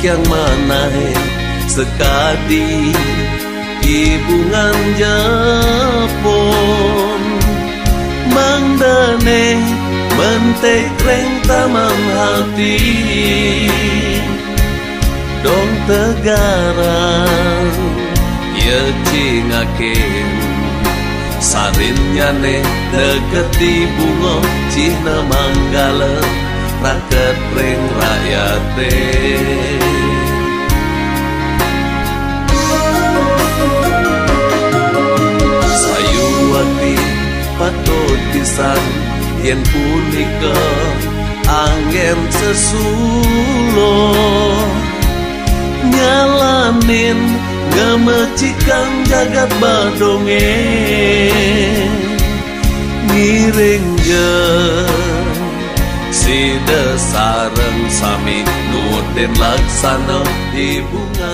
yang manahe sekadi ibungan Japon mangdane mentek reng taman hati dong tegarang ye cingakin sarinnya ne deket di bunga cina manggala raket reng rakyate sayu wakti patut pisan yen punika angin sesulo nyalanin ngemecikan jagat badonge miring je si desareng sami nuden laksana di bunga